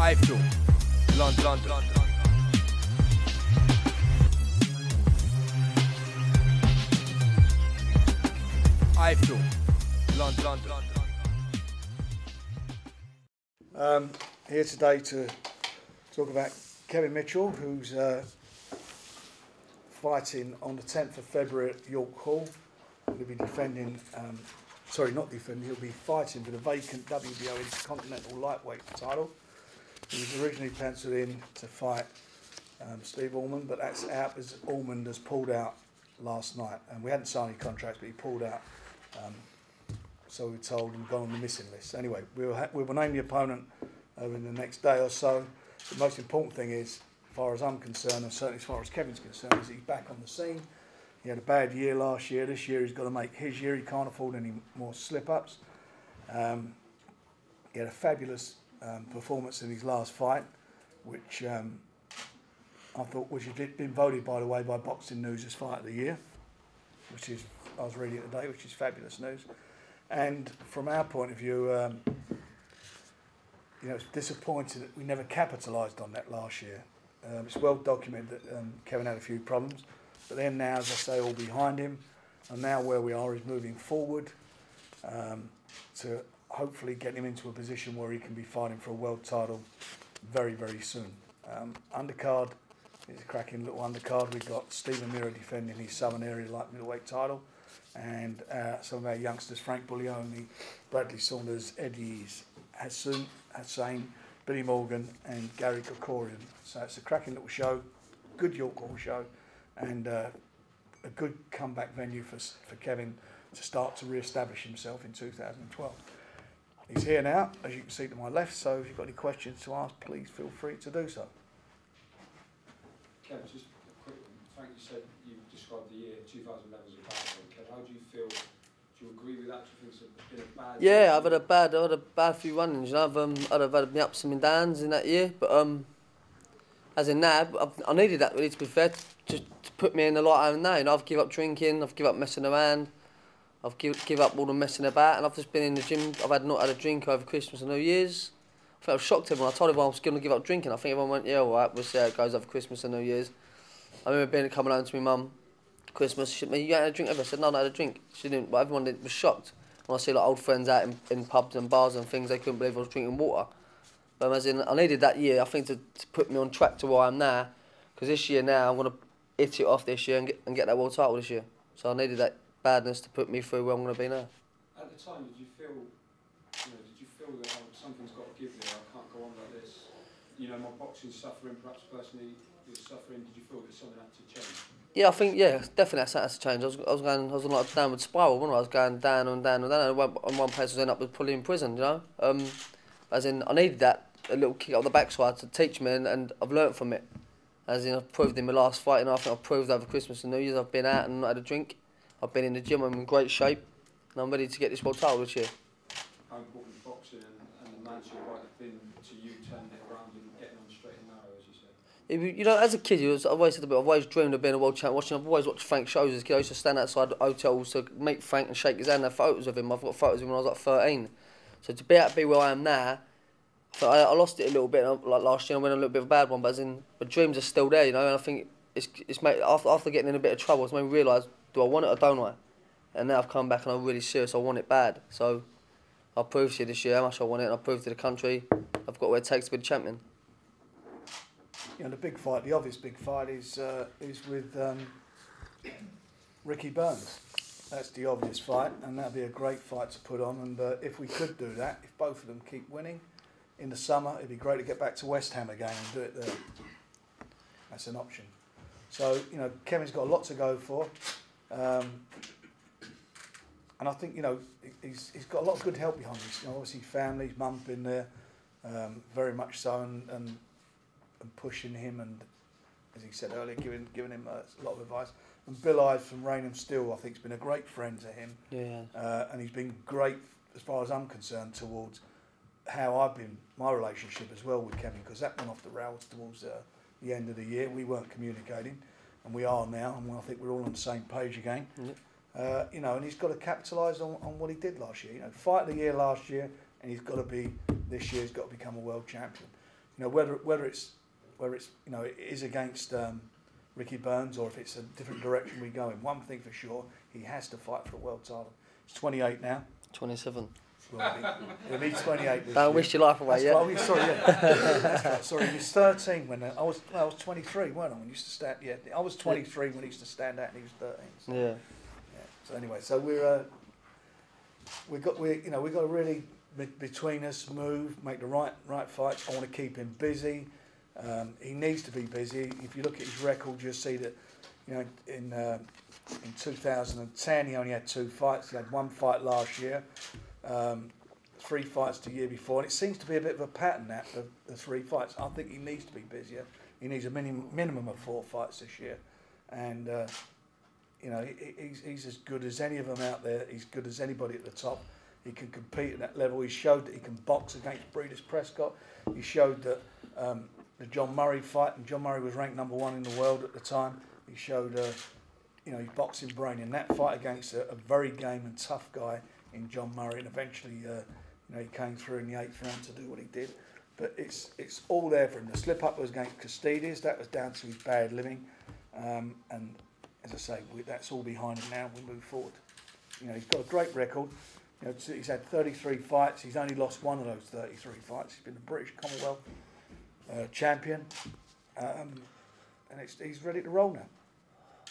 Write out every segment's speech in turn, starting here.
iFILM, London. iFILM, London. Here today to talk about Kevin Mitchell, who's fighting on the 10th of February at York Hall. He'll be defending, not defending, he'll be fighting for the vacant WBO Intercontinental Lightweight title. He was originally penciled in to fight Steve Allman, but that's out as Allman has pulled out last night. And we hadn't signed any contracts, but he pulled out. So we were told and gone on the missing list. Anyway, we will name the opponent over in the next day or so. The most important thing is, as far as I'm concerned, and certainly as far as Kevin's concerned, is he's back on the scene. He had a bad year last year. This year he's got to make his year. He can't afford any more slip-ups. He had a fabulous performance in his last fight, which I thought had been voted, by the way, by Boxing News as Fight of the Year, which is, I was reading it today, which is fabulous news. And from our point of view, it's disappointing that we never capitalised on that last year. It's well documented that Kevin had a few problems, but then now, as I say, all behind him, and now where we are is moving forward to hopefully get him into a position where he can be fighting for a world title very, very soon. Undercard is a cracking little undercard. We've got Stephen Mira defending his Southern Area light middleweight title, and some of our youngsters, Frank Buglioni, Bradley Saunders, Eddie Hassan, Billy Morgan and Gary Kokorian. So it's a cracking little show, good York Hall show, and a good comeback venue for Kevin to start to re-establish himself in 2012. He's here now, as you can see to my left, so if you've got any questions to ask, please feel free to do so. Kevin, just a quick one. Frank, you said you described the year 2011 as a bad one. Kevin, how do you feel? Do you agree with that? Do you think it's been a bad year? Yeah, I've had a bad few runnings. I've had my ups and my downs in that year, but as in now, I needed that really, to be fair, to put me in the light I am now. I've given up drinking, I've given up messing around, I've give up all the messing about, and I've just been in the gym. I've not had a drink over Christmas and New Year's. I think I was shocked everyone. I told everyone I was going to give up drinking. I think everyone went, yeah, all right, we'll see how it goes over Christmas and New Year's. I remember coming home to my mum Christmas. She said, you ain't had a drink ever? I said, no, I had a drink. She didn't, but everyone was shocked. When I see like old friends out in pubs and bars and things, they couldn't believe I was drinking water. But as in, I needed that year, I think, to put me on track to where I am now. Because this year now, I'm going to hit it off this year and get that world title this year. So I needed that badness to put me through where I'm going to be now. At the time, did you feel that something's got to give here? I can't go on like this. My boxing's suffering, perhaps personally you're suffering. Did you feel that something had to change? Yeah, I think, definitely that had to change. I was on like a downward spiral, wasn't I? I was going down and down and down, and one place I was ending up with probably in prison, As in, I needed that, a little kick up the backside to teach me, and I've learnt from it. As in, I've proved in my last fight, and I think I've proved over Christmas and New Year's. I've been out and not had a drink. I've been in the gym, I'm in great shape, and I'm ready to get this world title this year. How important boxing and the manship might have been to you turning it around and getting on straight and narrow, as you said? As a kid, I've always dreamed of being a world champ. I've always watched Frank shows as a kid. I used to stand outside hotels to meet Frank and shake his hand and have photos of him. I've got photos of him when I was like 13. So to be able to be where I am now, I lost it a little bit like last year. I went on a little bit of a bad one, but as in, my dreams are still there, and I think it's made, after getting in a bit of trouble, it's made me realise, do I want it or don't I? And now I've come back and I'm really serious, I want it bad. So I'll prove to you this year how much I want it, and I'll prove to the country I've got what it takes to be the champion. The big fight, the obvious big fight is with Ricky Burns. That's the obvious fight, and that'd be a great fight to put on. And if we could do that, if both of them keep winning in the summer, it'd be great to get back to West Ham again and do it there. That's an option. So Kevin's got a lot to go for, and I think he's got a lot of good help behind him. Obviously, family, his mum's been there, very much so, and pushing him, and as he said earlier, giving him a lot of advice. And Bill Ives from Rainham Steel, I think, has been a great friend to him. Yeah. And he's been great, as far as I'm concerned, towards how I've been, my relationship as well with Kevin, because that went off the rails towards the end of the year. We weren't communicating, and we are now, and I think we're all on the same page again. Mm-hmm. And he's got to capitalise on what he did last year. Fight of the year last year, and he's got to be, this year, he's got to become a world champion. you know, whether it's you know, it is against Ricky Burns or if it's a different direction we go in. One thing for sure, he has to fight for a world title. He's 28 now. 27. Well, he'll be 28 this Don't year. wish your life away That's yet. right. Sorry, yeah. That's right. Sorry, he was 13 when I was 23, weren't I? When he used to stand. Yeah, I was 23 when he used to stand out, and he was 13. So, Yeah. So anyway, so we've got to really between us move, make the right fights. I want to keep him busy. He needs to be busy. If you look at his record, you'll see that, you know, in 2010 he only had 2 fights. He had 1 fight last year, 3 fights the year before, and it seems to be a bit of a pattern that the 3 fights. I think he needs to be busier. He needs a minimum of 4 fights this year, and you know, he's as good as any of them out there. He's good as anybody at the top. He can compete at that level. He showed that he can box against Breeders' Prescott. He showed that the John Murray fight, and John Murray was ranked #1 in the world at the time. He showed, you know, his boxing brain in that fight against a very game and tough guy in John Murray, and eventually, you know, he came through in the 8th round to do what he did. But it's all there for him. The slip up was against Castides. That was down to his bad living, and as I say, that's all behind him now. We move forward. You know, he's got a great record. You know, he's had 33 fights. He's only lost 1 of those 33 fights. He's been the British Commonwealth champion, and he's ready to roll now.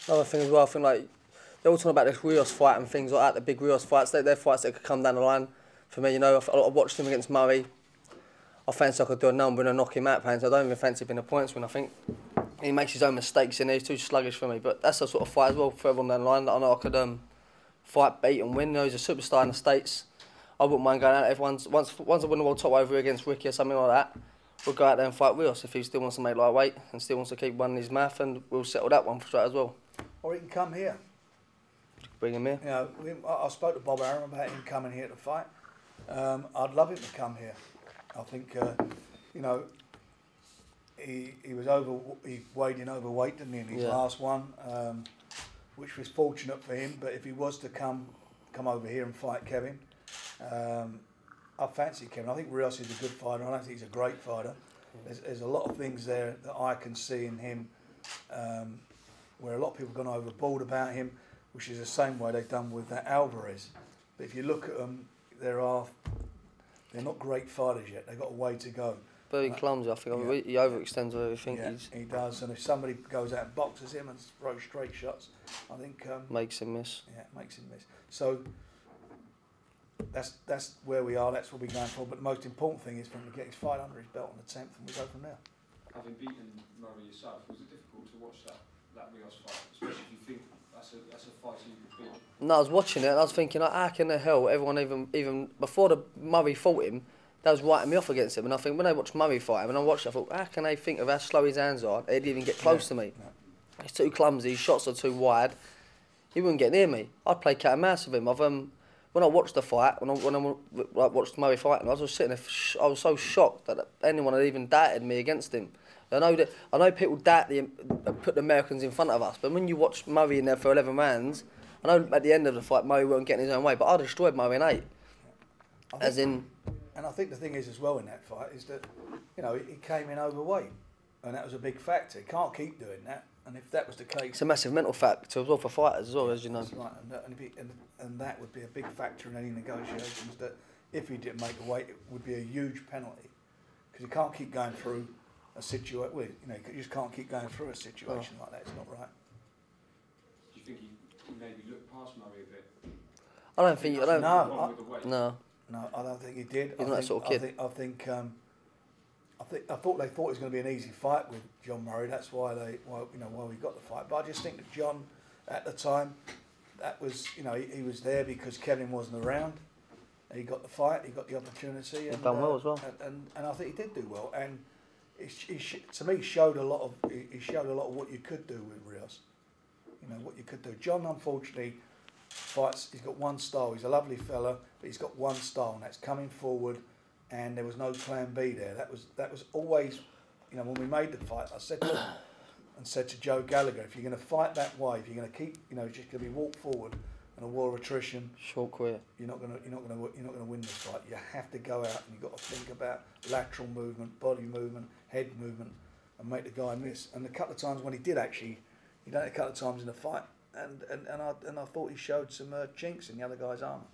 Another thing as well, I think like they're all talking about this Rios fight and things like that. The big Rios fights, they're fights that could come down the line. For me, you know, I watched him against Murray. I fancy I could do a number and knock him out, Pants. I don't even fancy being a points win. I think he makes his own mistakes in there. He's too sluggish for me. But that's a sort of fight as well further on down the line that I know I could fight, beat and win. You know, he's a superstar in the States. I wouldn't mind going out once I win the world top over against Ricky or something like that. We'll go out there and fight Rios if he still wants to make lightweight and still wants to keep one in his mouth, and we'll settle that one straight as well. Or he can come here. Bring him here. You know, I spoke to Bob Arum about him coming here to fight. I'd love him to come here. I think, you know, he weighed in overweight, didn't he, in his last one, which was fortunate for him. But if he was to come over here and fight Kevin, I fancy Kevin. I think Rios is a good fighter. I don't think he's a great fighter. There's a lot of things there that I can see in him, where a lot of people have gone overboard about him, which is the same way they've done with that Alvarez. But if you look at them, they're not great fighters yet. They've got a way to go. Very clumsy, I think. Yeah. He overextends with everything. Yeah, he does. And if somebody goes out and boxes him and throws straight shots, I think makes him miss. Yeah, it makes him miss. So that's where we are. That's what we're going for. But the most important thing is for him to get his fight under his belt on the 10th, and we go from there. Having beaten Murray yourself, was it difficult to watch that Rios fight, especially if you think that's a fight you could beat? No, I was watching it and I was thinking, like, how can the hell everyone even before the Murray fought him, that was writing me off against him. And I think when I watched Murray fight him, and I watched it, I thought, how can they think of how slow his hands are? They didn't even get close to me. No. He's too clumsy. His shots are too wide. He wouldn't get near me. I'd play cat and mouse with him. When I watched the fight, when I watched Murray fighting, I was just sitting there. I was so shocked that anyone had even doubted me against him. I know people put the Americans in front of us, but when you watch Murray in there for 11 rounds, I know at the end of the fight Murray wasn't getting his own way, but I destroyed Murray in 8. And I think the thing is as well in that fight is that, you know, he came in overweight, and that was a big factor. He can't keep doing that, and if that was the case, it's a massive mental factor as well for fighters as well, as you know. That's right, and that would be a big factor in any negotiations. That if he didn't make the weight, it would be a huge penalty, because you can't keep going through a situation. Well, you know, you just can't keep going through a situation like that. It's not right. Do you think he maybe looked past Murray a bit? I don't think. No, I don't think he did. He's not that sort of kid. I thought they thought it was going to be an easy fight with John Murray. That's why we got the fight. But I just think that John, at the time, that was, you know, he was there because Kevin wasn't around. He got the fight. He got the opportunity. He's done well as well. And I think he did do well. And to me, showed a lot of what you could do with Rios. You know what you could do. John, unfortunately, fights. He's got one style. He's a lovely fella, but he's got one style, and that's coming forward. And there was no plan B there. That was always, you know, when we made the fight, I said to Joe Gallagher, if you're going to fight that way, if you're going to keep, you know, just going to be walk forward and a war of attrition, Short career. you're not gonna win this fight. You have to go out and you've got to think about lateral movement, body movement, head movement, and make the guy miss. And a couple of times when he did actually, he done it a couple of times in the fight, and I thought he showed some chinks in the other guy's armour.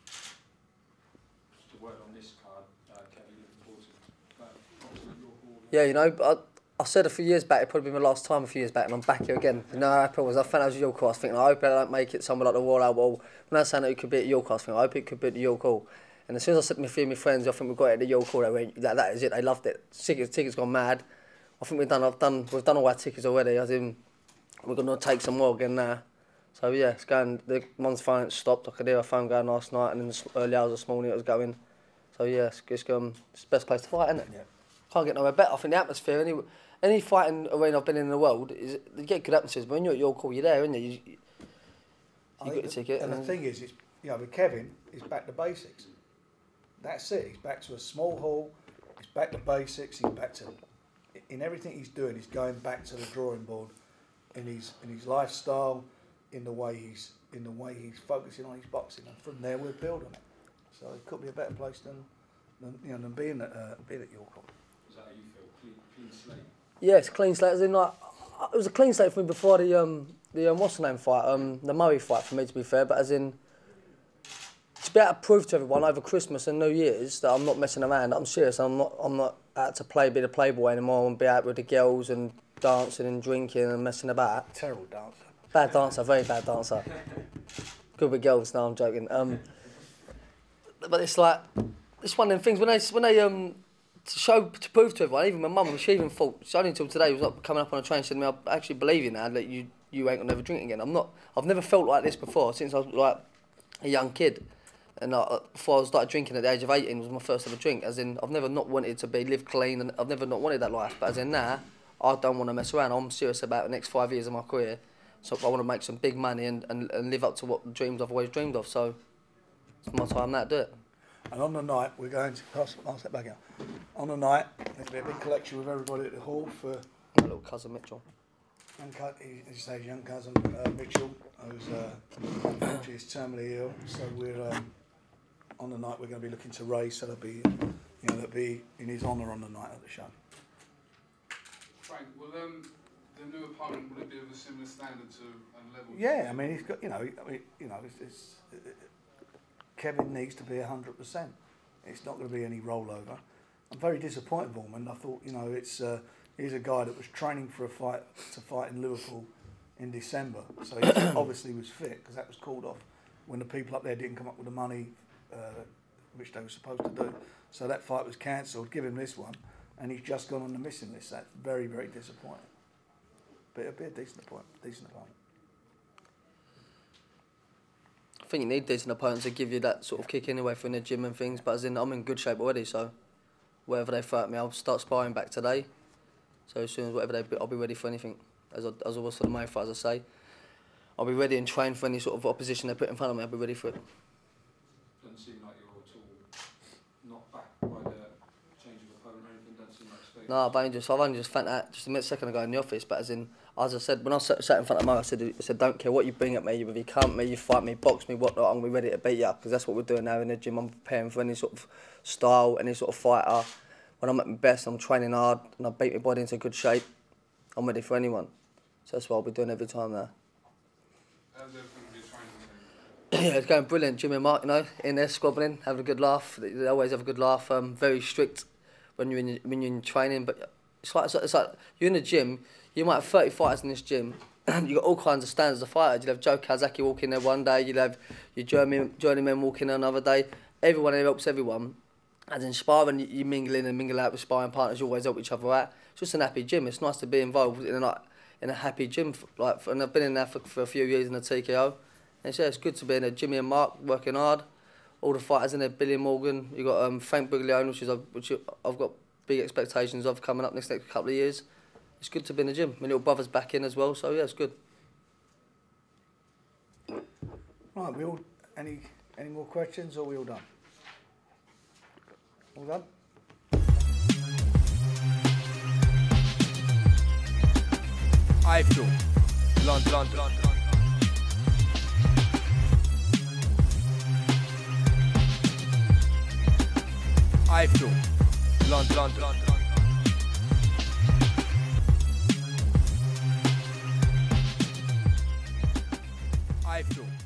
Just a word on this card, Kevin, looking forward to Yeah, you know, I said a few years back, it'd probably be my last time a few years back, and I'm back here again. You know how happy I was. I found out it was York Hall. I was thinking, I hope I don't make it somewhere like the Royal Albert Hall. When I was saying that it could be at York Hall, I was thinking, I hope it could be at the York Hall. And as soon as I said to a few of my friends, I think we've got it at the York Hall, they went, that is it, they loved it. Tickets gone mad. I think we've done all our tickets already, as in, we're going to take some more again now. So yeah, it's going, the one's phone stopped, I could hear a phone going last night, and in the early hours this morning it was going. So yeah, it's the best place to fight, isn't it? Yeah. Can't get nowhere better. I think the atmosphere, any fighting arena I've been in the world, you get good atmospheres, but when you're at York Hall, you're there, aren't you? You got your ticket. And the thing is, with Kevin, he's back to basics. That's it. He's back to a small hall. He's back to basics. He's back to, in everything he's doing, he's going back to the drawing board, in his lifestyle, in the way he's focusing on his boxing, and from there we'll build on it. So it could be a better place than being at York Hall. Is that how you feel? Clean slate? Yeah, it's a clean slate. As in, like, it was a clean slate for me before the what's the name fight, the Murray fight, for me, to be fair. But as in, to be able to prove to everyone over Christmas and New Year's that I'm not messing around. I'm serious. I'm not out to be the playboy anymore and be out with the girls and dancing and drinking and messing about. Terrible dancer. Bad dancer, very bad dancer. Good with girls. No, I'm joking. But it's like, it's one of them things when they to prove to everyone, even my mum, she even thought, she only until today was not coming up on a train, she said to me, I actually believe you now that you ain't gonna never drink again. I've never felt like this before since I was like a young kid, and before I started drinking at the age of 18 was my first ever drink. As in, I've never not wanted to live clean, and I've never not wanted that life. But as in now, I don't want to mess around. I'm serious about the next 5 years of my career. So I want to make some big money and live up to what dreams I've always dreamed of. So it's my time now to do it. And on the night, we're going to pass that back out. On the night, there's a big collection with everybody at the hall for My little cousin Mitchell. As you say, his young cousin Mitchell, who's unfortunately is terminally ill. So we're on the night we're going to be looking to raise. So that'll be in his honour on the night of the show. Frank, will the new opponent, will it be of a similar standard to and level? Yeah, I mean he's got Kevin needs to be 100%. It's not going to be any rollover. I'm very disappointed with him, and I thought, he's a guy that was training for to fight in Liverpool in December, so he obviously was fit, because that was called off when the people up there didn't come up with the money which they were supposed to do. So that fight was cancelled. Give him this one, and he's just gone on the missing list. That's very, very disappointing. But it'll be a decent opponent. I think you need decent opponents to give you that sort of kick anyway for in the gym and things. But as in, I'm in good shape already, so whatever they throw at me, I'll start sparring back today. So as soon as whatever I'll be ready for anything. As I was for the main fight, as I say, I'll be ready and train for any sort of opposition they put in front of me. I'll be ready for it. Doesn't seem like you're at all not backed by the change of opponent or anything. Doesn't seem like space. No, I've only just found that just a second ago in the office. But as I said, when I sat in front of Mo, I said, don't care what you bring at me, whether you come me, you fight me, box me, whatnot, I'm going to be ready to beat you, because that's what we're doing now in the gym. I'm preparing for any sort of style, any sort of fighter. When I'm at my best, I'm training hard, and I beat my body into good shape. I'm ready for anyone. So that's what I'll be doing every time now. How's everything with your training? Yeah, it's going brilliant. Jimmy and Mark, in there squabbling, having a good laugh. They always have a good laugh. Very strict when you're in training, but it's like you're in the gym. You might have 30 fighters in this gym. You've got all kinds of standards of fighters. You'll have Joe Kazaki walking there one day. You'll have your journeyman walking there another day. Everyone here helps everyone. As in sparring, you mingle in and mingle out with sparring partners. You always help each other out. It's just an happy gym. It's nice to be involved in a happy gym. And I've been in there for a few years in the TKO. And it's good to be in a Jimmy and Mark working hard. All the fighters in there, Billy Morgan. You've got Frank Buglione, which I've got big expectations of coming up next couple of years. It's good to be in the gym. My little brother's back in as well, so yeah, it's good. Right, any more questions, or are we all done? All done? iFILM, London. iFILM, London. iFILM.